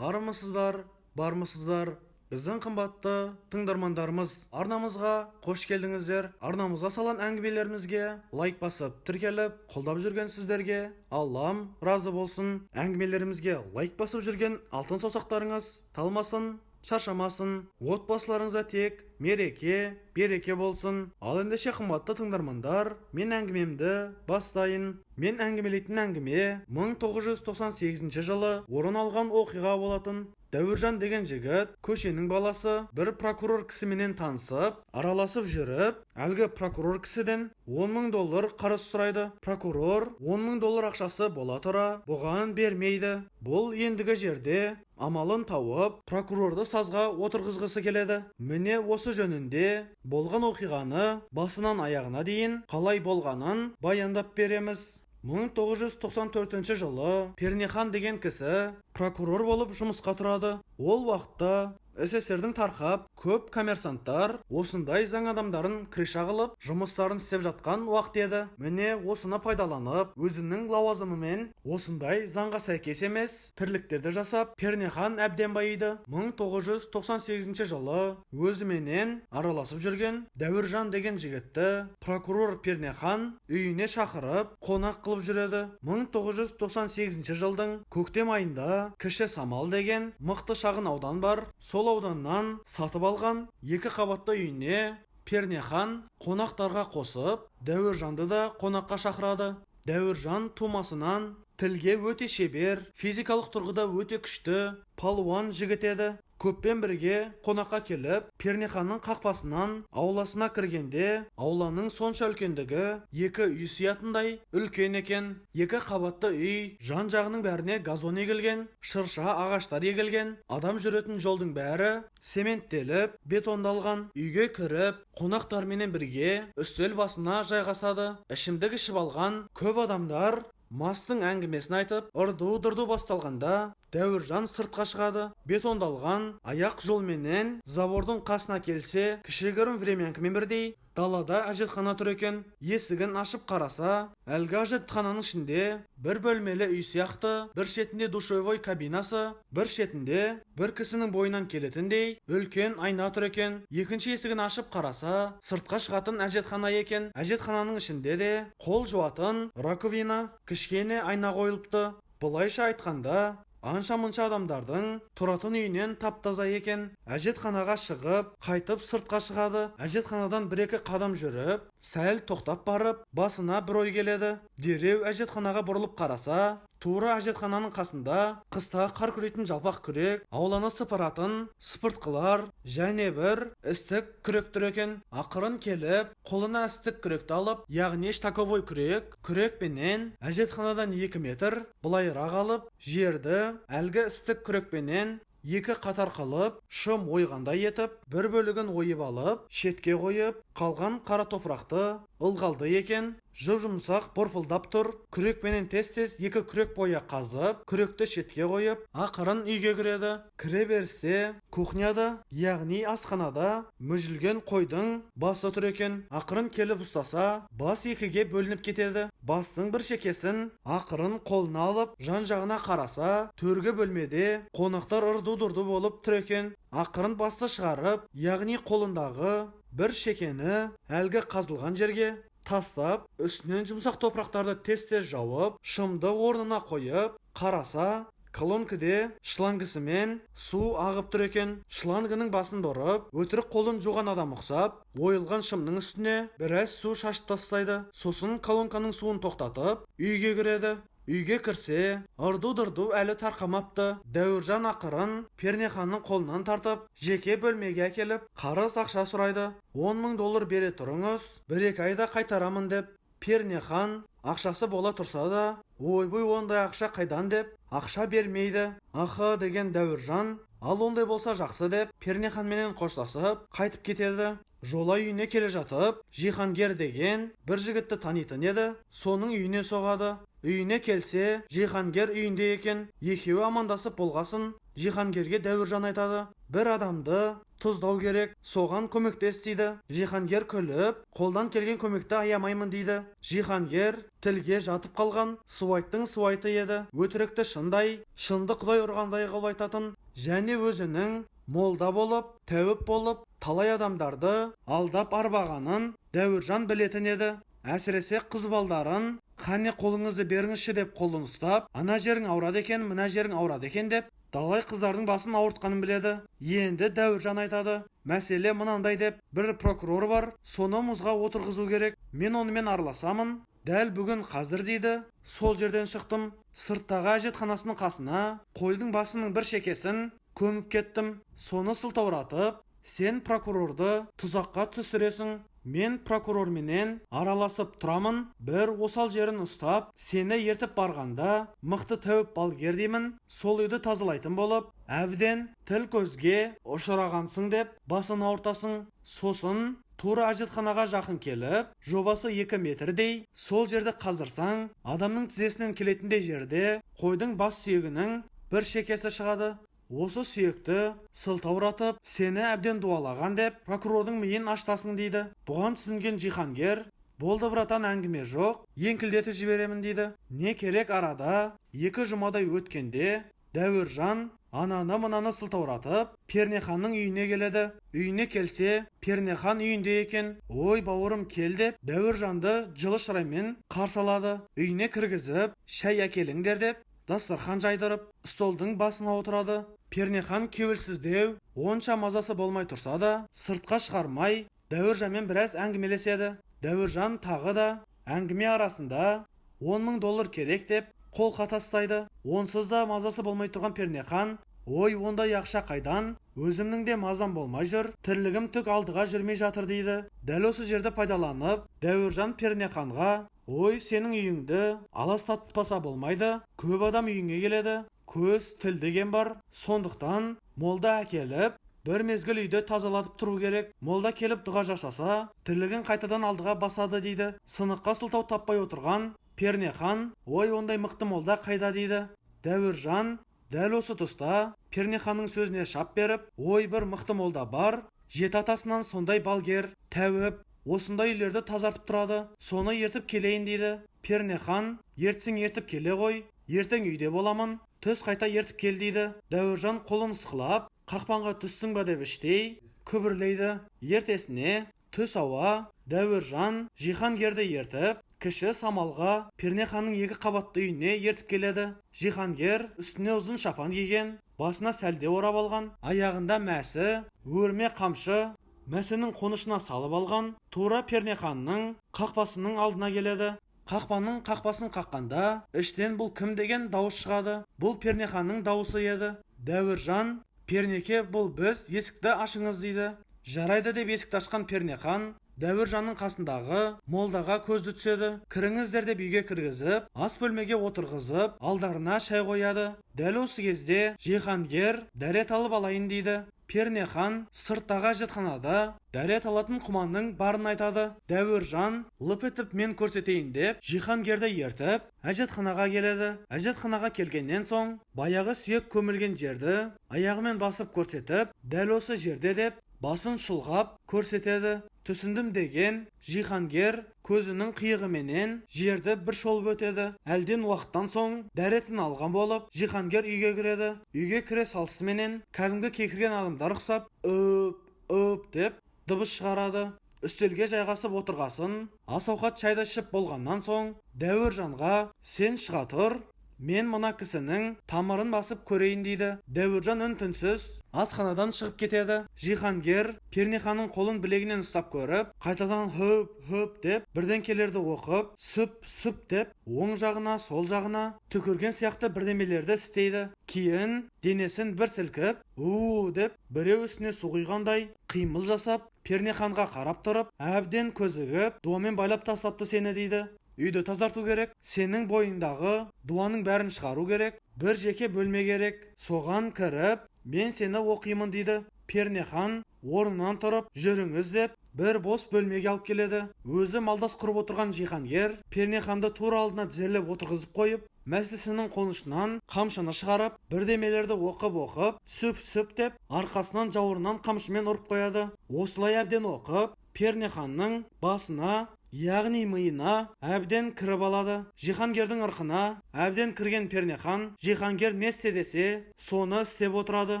Армысыздар, бармысыздар? Біздің қымбатты тыңдармандарымыз, арнамызға қош келдіңіздер. Арнамызға салған әңгімелерімізге лайк басып, тіркеліп, қолдап жүрген сіздерге Аллам разы болсын. Әңгімелерімізге лайк басып жүрген алтын саусақтарыңыз талмасын, шаршамасын, отбасыларыңызға тек мереке, береке болсын. Ал ендеше қымбатты тыңдармандар, мен әңгімемді бастайын. Мен әңгімелейтін әңгіме 1998 жылы орын алған оқиға болатын. Дәуіржан деген жігіт көшенің баласы бір прокурор кісіменен танысып, араласып жүріп, әлгі прокурор кісіден $10,000 қарыз сұрайды. Прокурор $10,000 ақшасы бола тұра бұған бермейді. Бұл ендігі жерде амалын тауып, прокурорды сазға отырғызғысы келеді. Міне осы жөнінде болған оқиғаны басынан аяғына дейін қалай болғанын баяндап береміз. 1994 жылы Пернехан деген кісі прокурор болып жұмысқа тұрады. Ол уақытта СССРдің тарқап, көп коммерсанттар осындай заң адамдарын криша қылып, жұмыстарын істеп жатқан уақыт еді. Міне осыны пайдаланып, өзінің лауазымымен осындай заңға сәйкес емес тірліктерді жасап, Пернехан әбден байиды. 1998 жылы өзіменен араласып жүрген Дәуіржан деген жігітті прокурор Пернехан үйіне шақырып, қонақ қылып жүреді. 1998 жылдың көктем айында Кіші Самал деген мықты шағын аудан бар. Сол ауданнан сатып алған 2 қабатты үйіне Пернехан қонақтарға қосып, Дәуіржанды да қонаққа шақырады. Дәуіржан тумасынан тілге өте шебер, физикалық тұрғыда өте күшті, палуан жігіт еді. Көппен бірге қонаққа келіп, Пернеханның қақпасынан ауласына кіргенде, ауланың сонша үлкендігі 2 үй сиятындай үлкен екен. 2 қабатты үй, жан-жағының бәріне газон егілген, шырша ағаштар егілген, адам жүретін жолдың бәрі цементтеліп, бетондалған. Үйге кіріп, қонақтарменен бірге үстел басына жайғасады. Ішімдік ішіп алған көп адамдар мастың әңгімесін айтып, ырду-дырду басталғанда, Дәуіржан сыртқа шығады. Бетондалған аяқ жолменен забордың қасына келсе, кішігірім времянкімен бірдей далада әжетхана тұр екен. Есігін ашып қараса, әлгі әжетхананың ішінде бір бөлмелі үй сияқты, бір шетінде душевой кабинасы, бір шетінде бір кісінің бойынан келетіндей үлкен айна тұр екен. Екінші есігін ашып қараса, сыртқа шығатын әжетхана екен. Әжетхананың ішінде де қол жуатын раковина, кішкене айна қойылыпты. Бұлайша айтқанда, анша-мұнша адамдардың тұратын үйінен тап-таза екен. Әжетханаға шығып, қайтып сыртқа шығады. Әжетханадан 1-2 қадам жүріп, сәл тоқтап барып, басына бір ой келеді. Дереу әжетханаға бұрылып қараса, тура әжетхананың қасында қыста қар күрейтін жалпақ күрек, ауланы сыпыратын сыпыртқылар және бір істік күрек тұр екен. Ақырын келіп, қолына істік күректі алып, яғни штаковой күрекпенен әжетханадан 2 метр былайырақ алып, жерді әлгі істік күрекпенен 2 қатар қылып, шым ойғандай етіп, бір бөлігін ойып алып, шетке қойып, қалған қара топырақты ылғалды екен. Жып-жұмсақ борпылдап тұр. Күрекпенен тез-тез 2 күрек бойы қазып, күректі шетке қойып, ақырын үйге кіреді. Кіре берісте кухняда, яғни асханада мүжілген қойдың басы тұр екен. Ақырын келіп ұстаса, бас 2-ге бөлініп кетеді. Бастың бір шекесін ақырын қолына алып, жан-жағына қараса, төргі бөлмеде қонақтар ырду-дырду болып тұр екен. Ақырын басты шығарып, яғни қолындағы бір шекені әлгі қазылған жерге тастап, үстінен жұмсақ топырақтарды тез-тез жауып, шымды орнына қойып, қараса, колонкіде шлангысымен су ағып тұр екен. Шлангының басын бұрып, өтірік қолын жуған адам ұқсап, ойылған шымның үстіне біраз су шашып тастайды. Сосын колонканың суын тоқтатып, үйге кіреді. Үйге кірсе, ырду-дырду әлі тарқамапты. Дәуіржан ақырын Пернеханның қолынан тартып, жеке бөлмеге әкеліп, қарыз ақша сұрайды. $10,000 бере тұрыңыз, 1-2 айда қайтарамын деп. Пернехан ақшасы бола тұрса да, ойбой ондай ақша қайдан деп, ақша бермейді. Аха деген Дәуіржан, ал ондай болса жақсы деп, Пернеханменен қоштасып, қайтып кетеді. Жола үйіне келе жатып, Жихангер деген бір жігітті танитын еді. Соның үйіне соғады. Үйіне келсе, Жихангер үйінде екен. Екеуі амандасып болғасын, Жихангерге Дәуіржан айтады: "Бір адамды тұздау керек, соған көмектес" дейді. Жихангер күліп, қолдан келген көмекті аямаймын дейді. Жихангер тілге жатып қалған суайттың суайты еді. Өтірікті шындай, шынды Құдай ұрғандай қылып айтатын, және өзінің молда болып, тәуіп болып, талай адамдарды алдап арбағанын Дәуіржан білетін еді. Әсіресе қыз балдарын "Қане қолыңызды беріңізші" деп қолын ұстап, "Ана жерің ауырады екен, мына жерің ауырады екен" деп талай қыздардың басын ауыртқанын біледі. Енді Дәуіржан айтады: "Мәселе мынандай" деп, "Бір прокурор бар, соны мұзға отырғызу керек. Мен онымен араласамын. Дәл бүгін қазір" дейді. Сол жерден шықтым. Сырттағы әжетханасының қасына қойдың басының бір шекесін көміп кеттім. Соны сылтауратып, "Сен прокурорды тұзаққа түсіресің. Мен прокурорменен араласып тұрамын. Бір осал жерін ұстап, сені ертіп барғанда мықты тәуіп балгер деймін. Сол үйді тазалайтын болып, әбден тіл көзге ұшырағансың" деп басын ауыртасың. Сосын тура әжетханаға жақын келіп, жобасы 2 метрдей сол жерді қазырсаң, адамның тізесінен келетіндей жерде қойдың бас сүйегінің бір шекесі шығады. Осы сүйекті сылтауратып, "Сені әбден дуалаған" деп прокурордың миын аштасың дейді. Бұған түсінген Жихангер: "Болды братан, әңгіме жоқ, еңкілдетіп жіберемін" дейді. Не керек, арада 2 жұмадай өткенде Дәуіржан ананы мынаны сылтауратып Пернеханның үйіне келеді. Үйіне келсе, Пернехан үйінде екен. "Ой бауырым, кел" деп Дәуіржанды жылы шыраймен қарсы алады. Үйіне кіргізіп, "Шәй әкеліңдер" деп дастархан жайдырып, столдың басына отырады. Пернехан кеуілсіздеу, онша мазасы болмай тұрса да, сыртқа шығармай Дәуіржанмен біраз әңгімелеседі. Дәуіржан тағы да әңгіме арасында $10,000 керек деп қолқа тастайды. Онсыз да мазасы болмай тұрған Пернехан: "Ой, ондай ақша қайдан? Өзімнің де мазам болмай жүр, тірлігім түк алдыға жүрмей жатыр" дейді. Дәл осы жерді пайдаланып, Дәуіржан Пернеханға: "Ой, сенің үйіңді аластатпаса болмайды. Көп адам үйіңе келеді. Көз, тіл деген бар. Сондықтан молда әкеліп, бір мезгіл үйді тазалатып тұру керек. Молда келіп дұға жасаса, тірлігін қайтадан алдыға басады" дейді. Сыныққа сылтау таппай отырған Пернехан: "Ой, ондай мықты молда қайда" дейді. Дәуіржан дәл осы тұста Пернеханның сөзіне шап беріп: "Ой, бір мықты молда бар. 7 атасынан сондай балгер, тәуіп, осындай үйлерді тазартып тұрады. Соны ертіп келейін" дейді. Пернехан: "Ертсің ертіп келе ғой. Ертең үйде боламын. Түс қайта ертіп кел" дейді. Дәуіржан қолын ысқылап, "Қақпанға түстің ба" деп іштей күбірлейді. Ертесіне түс ауа Дәуіржан Жихангерді ертіп, кіші самалға Пернеханның 2 қабатты үйіне ертіп келеді. Жихангер үстіне ұзын шапан киген, басына сәлде орап алған, аяғында мәсі, өрме қамшы, мәсінің қонышына салып алған. Тура Пернеханның қақпасының алдына келеді. Қақпаның қақпасын қаққанда, іштен "Бұл кім?" деген дауыс шығады. Бұл Пернеханның дауысы еді. Дәуіржан: "Пернеке, бұл біз, есікті ашыңыз" дейді. Жарайды деп есікті ашқан Пернехан Дәуіржанның қасындағы молдаға көзді түседі. "Кіріңіздер" деп үйге кіргізіп, ас бөлмеге отырғызып, алдарына шай қояды. Дәл осы кезде Жихангер дәрет алып алайын дейді. Пернехан сырттағы әжетханада дәрет алатын құманның барын айтады. Дәуіржан лып етіп "Мен көрсетейін" деп Жихангерді ертіп әжетханаға келеді. Әжетханаға келгеннен соң баяғы сүйек көмілген жерді аяғымен басып көрсетіп, "Дәл осы жерде" деп басын шұлғап көрсетеді. "Түсіндім" деген Жихангер көзінің қиығыменен жерді бір шолып өтеді. Әлден уақыттан соң дәретін алған болып, Жихангер үйге кіреді. Үйге кіре салысыменен кәдімгі кекірген адамдар ұқсап "Үп" деп дыбыс шығарады. Үстелге жайғасып отырғасын, ас-ауқат шайды ішіп болғаннан соң Дәуіржанға: "Сен шыға тұр, мен мына кісінің тамырын басып көрейін" дейді. Дәуіржан үн-түнсіз асханадан шығып кетеді. Жихангер Пернеханның қолын білегінен ұстап көріп, қайтадан "Хөп" деп бірдеңкелерді оқып, "Сүп" деп оң жағына, сол жағына түкірген сияқты бірдемелерді істейді. Кейін денесін бір сілкіп, "У" деп біреу үстіне су құйғандай қимыл жасап, Пернеханға қарап тұрып, әбден көзігіп, "Дуамен байлап тастапты сені" дейді. "Үйді тазарту керек, сенің бойыңдағы дуаның бәрін шығару керек, бір жеке бөлме керек, соған кіріп, мен сені оқимын" дейді. Пернехан орнынан тұрып, жүріңіз деп, бір бос бөлмеге алып келеді. Өзі малдас құрып отырған Жихангер Пернеханды тура алдына тізерлеп отырғызып қойып, мәсісінің қонышынан қамшыны шығарып, бірдемелерді оқып, сөп деп, арқасынан жауырынан қамшымен ұрып қояды. Осылай әбден оқып, Пернеханның басына, яғни миына әбден кіріп алады. Жихангердің ырқына әбден кірген Пернехан Жихангер не істе десе, соны істеп отырады.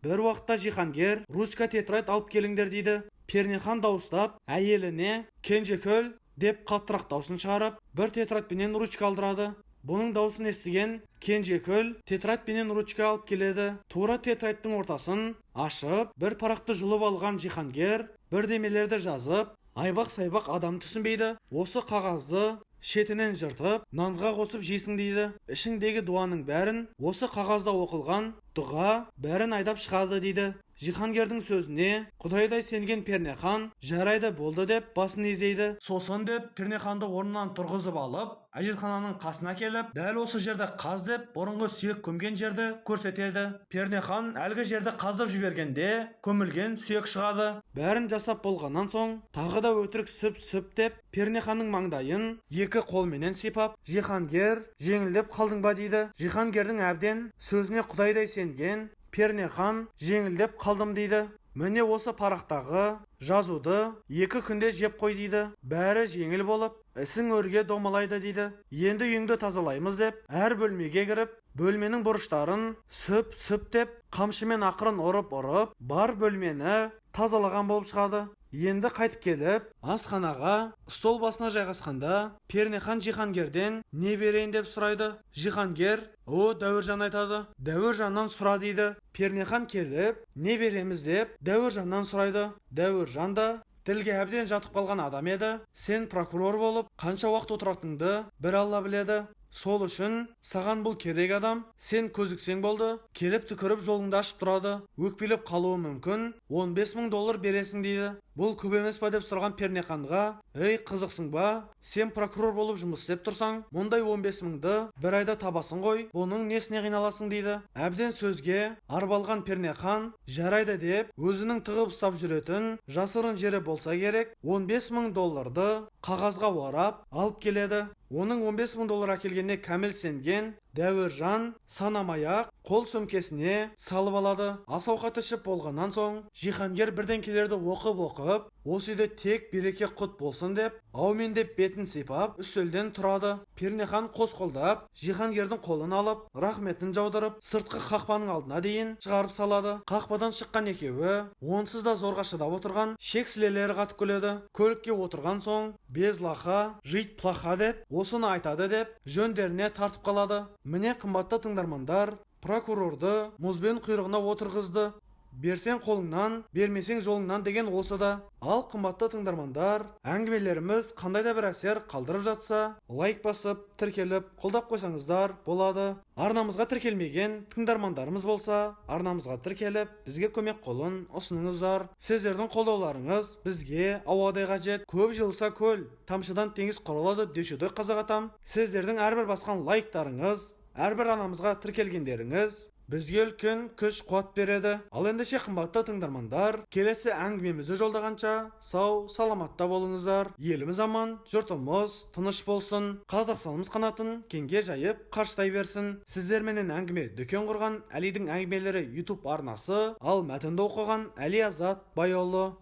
Бір уақытта Жихангер ручка тетрадь алып келіңдер дейді. Пернехан дауыстап, әйеліне Кенжекөл деп қаттырақ даусын шығарып, бір тетрадьпенен ручка алдырады. Бұның даусын естіген Кенжекөл тетрадьпенен ручка алып келеді. Тура тетрадьтың ортасын ашып, бір парақты жұлып алған Жихангер бірдемелерді жазып, айбақ-сайбақ адам түсінбейді. Осы қағазды шетінен жыртып, нанға қосып жейсің дейді. Ішіңдегі дуаның бәрін, осы қағазда оқылған дұға бәрін айдап шығады дейді. Жихангердің сөзіне құдайдай сенген Пернехан жарайды болды деп басын изейді. Сосын деп Пернеханды орнынан тұрғызып алып, әжетхананың қасына келіп, дәл осы жерді қаз деп бұрынғы сүйек көмген жерді көрсетеді. Пернехан әлгі жерді қазып жібергенде көмілген сүйек шығады. Бәрін жасап болғаннан соң тағы да өтірік сүп деп Пернеханның маңдайын екі қолменен сипап, Жихангер жеңілдеп қалдың ба дейді. Жихангердің әбден сөзіне құдайдай сенген Пернехан жеңілдеп қалдым дейді. Міне осы парақтағы жазуды 2 күнде жеп қой дейді. Бәрі жеңіл болып, ісің өрге домалайды дейді. Енді үйіңді тазалаймыз деп, әр бөлмеге кіріп, бөлменің бұрыштарын сүп деп, қамшымен ақырын ұрып, бар бөлмені тазалаған болып шығады. Енді қайтып келіп, асханаға стол басына жайғасқанда, Пернехан Жихангерден не берейін деп сұрайды. Жихангер, о, Дәуіржан айтады. Дәуіржаннан сұра дейді. Пернехан келіп, не береміз деп Дәуіржаннан сұрайды. Дәуіржан да тілге әбден жатып қалған адам еді. Сен прокурор болып, қанша уақыт отыратыныңды бір Алла біледі. Сол үшін саған бұл керек адам, сен көзіксең болды, келіп түкіріп жолыңды ашып тұрады. Өкпелеп қалуы мүмкін, $15,000 бересің дейді. Бұл көп емес па деп сұраған Пернеханға, ей қызықсың ба, сен прокурор болып жұмыс істеп тұрсаң, мұндай 15,000-ді бір айда табасың ғой, бұның несіне қиналасың дейді. Әбден сөзге арбалған Пернехан, жарайды деп, өзінің тығып ұстап жүретін жасырын жері болса керек, $15,000-ды қағазға орап алып келеді. Оның $15,000 әкелгеніне кәміл сенген Дәуіржан санамай-ақ қол сөмкесіне салып алады. Ас ауқат ішіп болғаннан соң Жихангер бірден келерді оқып, осы үйде тек береке құт болсын деп, аумен деп бетін сипап, үстелден тұрады. Пернехан қос қолдап, Жихангердің қолын алып, рахметін жаудырып, сыртқы қақпаның алдына дейін шығарып салады. Қақпадан шыққан екеуі, онсыз да зорға шыдап отырған шексілелері қатып күледі. Көлікке отырған соң, без лаха, жит плаха деп, осыны айтады деп, жөндеріне тартып қалады. Міне қымбатты тыңдармандар, прокурорды мұзбен құйрығына отырғызды. Берсең қолыңнан, бермесең жолыңнан деген осы да. Ал қымбатты тыңдармандар, әңгімелеріміз қандай да бір әсер қалдырып жатса, лайк басып, тіркеліп, қолдап қойсаңыздар болады. Арнамызға тіркелмеген тыңдармандарымыз болса, арнамызға тіркеліп, бізге көмек қолын ұсыныңыздар. Сіздердің қолдауларыңыз бізге ауадай қажет. Көп жылса көл, тамшыдан теңіз құралады деуші қазақ атам. Сіздердің әрбір басқан лайктарыңыз, әрбір арнамызға тіркелгендеріңіз бізге үлкен күш қуат береді. Ал ендеше қымбатты тыңдармандар, келесі әңгімемізді жолдағанша сау, саламатта болыңыздар. Еліміз аман, жұртымыз тыныш болсын. Қазақстанымыз қанатын кеңге жайып қарыштай берсін. Сіздерменен әңгіме дүкен құрған Әлидің әңгімелері YouTube арнасы, ал мәтінді оқыған Әли Азат Байұлы.